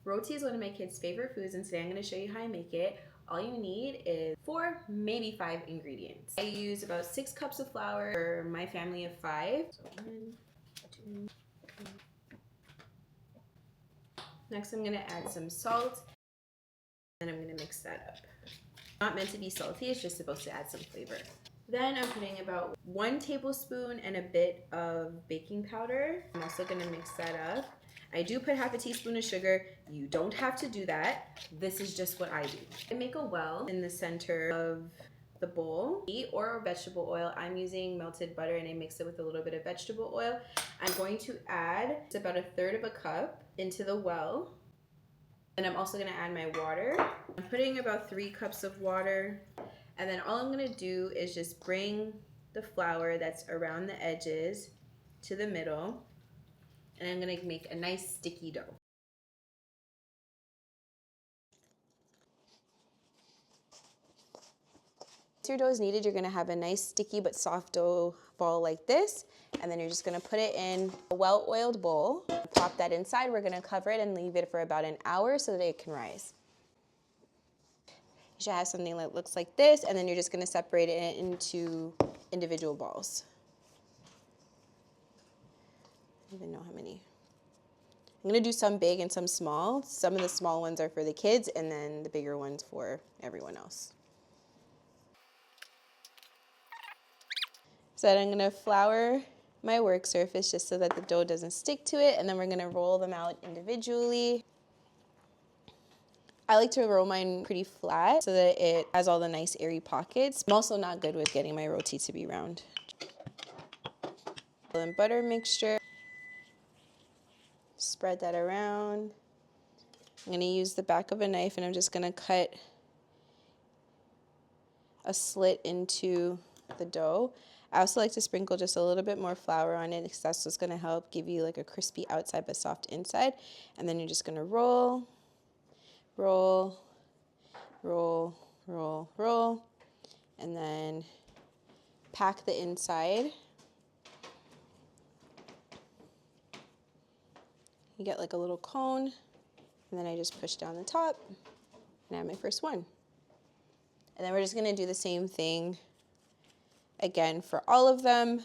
Roti is one of my kids' favorite foods, and today I'm going to show you how I make it. All you need is 4, maybe 5 ingredients. I use about 6 cups of flour for my family of 5. So 1, 2, 3. Next, I'm going to add some salt, and I'm going to mix that up. Not meant to be salty, it's just supposed to add some flavor. Then I'm putting about 1 tablespoon and a bit of baking powder. I'm also going to mix that up. I do put half a teaspoon of sugar. You don't have to do that. This is just what I do. I make a well in the center of the bowl, ghee or vegetable oil. I'm using melted butter and I mix it with a little bit of vegetable oil. I'm going to add about 1/3 of a cup into the well. And I'm also going to add my water. I'm putting about 3 cups of water. And then all I'm going to do is just bring the flour that's around the edges to the middle. And I'm going to make a nice sticky dough. Once your dough is kneaded, you're going to have a nice sticky but soft dough ball like this. And then you're just going to put it in a well-oiled bowl. Pop that inside. We're going to cover it and leave it for about an hour so that it can rise. You should have something that looks like this, and then you're just going to separate it into individual balls. I don't even know how many. I'm going to do some big and some small. Some of the small ones are for the kids, and then the bigger ones for everyone else. So then I'm going to flour my work surface just so that the dough doesn't stick to it, and then we're going to roll them out individually. I like to roll mine pretty flat so that it has all the nice airy pockets. I'm also not good with getting my roti to be round. And butter mixture. Spread that around. I'm going to use the back of a knife and I'm just going to cut a slit into the dough. I also like to sprinkle just a little bit more flour on it because that's what's going to help give you like a crispy outside but soft inside. And then you're just going to roll, roll, roll, roll, roll, and then pack the inside. You get like a little cone, and then I just push down the top, and I have my first one. And then we're just gonna do the same thing again for all of them.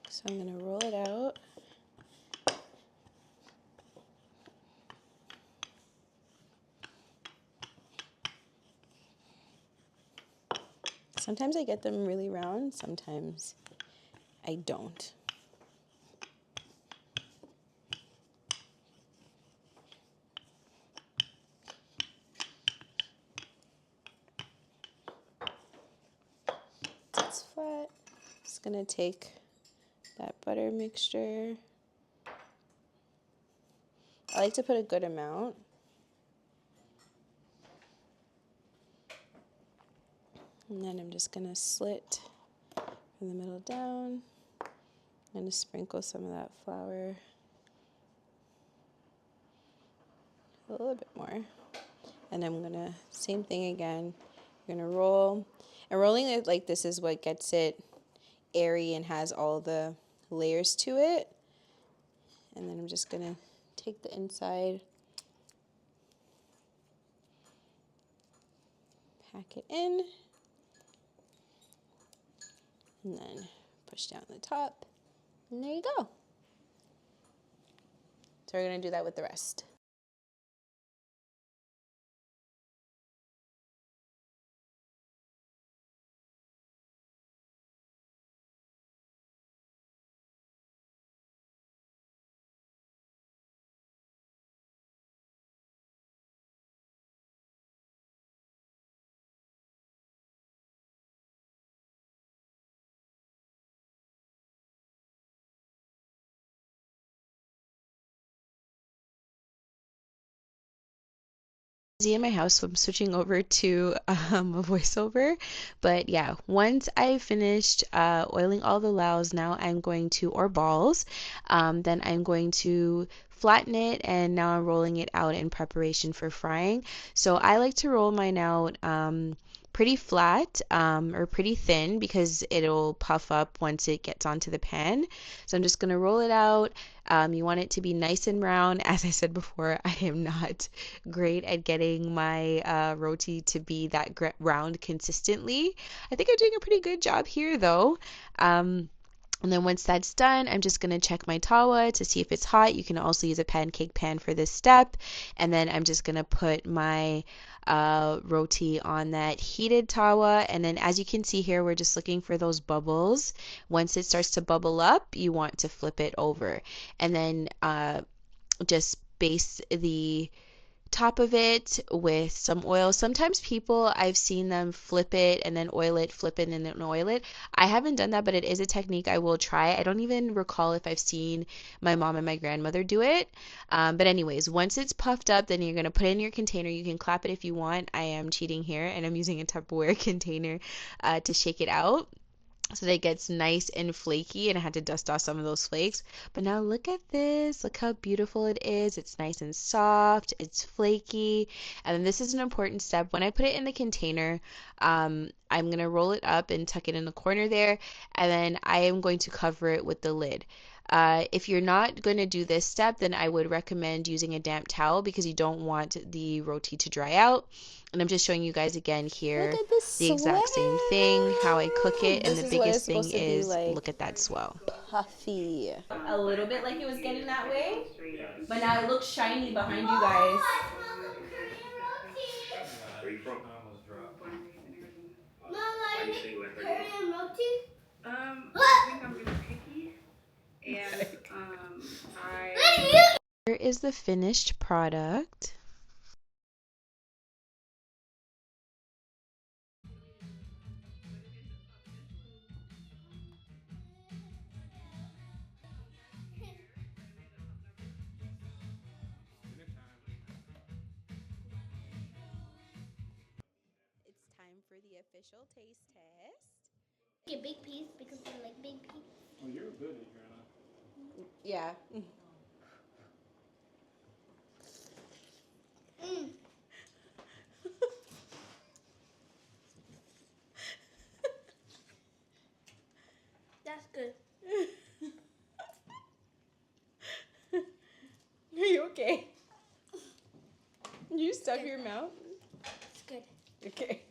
So I'm gonna roll it out. Sometimes I get them really round, sometimes I don't. It's flat. Just gonna take that butter mixture. I like to put a good amount. And then I'm just gonna slit from the middle down. I'm gonna sprinkle some of that flour. A little bit more. And I'm gonna, same thing again. You're gonna roll. And rolling it like this is what gets it airy and has all the layers to it. And then I'm just gonna take the inside, pack it in, and then push down the top, and there you go. So we're gonna do that with the rest. In my house, so I'm switching over to a voiceover. But yeah, once I finished oiling all the laos, now I'm going to, or balls, then I'm going to flatten it, and now I'm rolling it out in preparation for frying. So I like to roll mine out pretty flat or pretty thin because it'll puff up once it gets onto the pan. So I'm just going to roll it out. You want it to be nice and brown. As I said before, I am not great at getting my roti to be that round consistently. I think I'm doing a pretty good job here though. And then once that's done, I'm just going to check my tawa to see if it's hot. You can also use a pancake pan for this step. And then I'm just going to put my roti on that heated tawa. And then as you can see here, we're just looking for those bubbles. Once it starts to bubble up, you want to flip it over. And then just baste the top of it with some oil. Sometimes people, I've seen them flip it and then oil it, flip it and then oil it. I haven't done that, but it is a technique I will try. I don't even recall if I've seen my mom and my grandmother do it. But anyways, once it's puffed up, then you're going to put it in your container. You can clap it if you want. I am cheating here and I'm using a Tupperware container to shake it out so that it gets nice and flaky, and I had to dust off some of those flakes. But now look at this. Look how beautiful it is. It's nice and soft. It's flaky. And then this is an important step. When I put it in the container, I'm going to roll it up and tuck it in the corner there. And then I am going to cover it with the lid. If you're not going to do this step, then I would recommend using a damp towel because you don't want the roti to dry out. And I'm just showing you guys again here the exact same thing, how I cook it. And the biggest thing is look at that swell. Puffy. A little bit like it was getting that way, but now it looks shiny behind you guys. Where are you from? Born and raised in Arizona. Why do you say you like Korean roti? I think I'm really picky, and I. Here is the finished product. It's time for the official taste test. A big piece because I like big piece. Well, you're good, Adriana. Yeah. That's good. Are you okay? You stuck your mouth? It's good. Okay.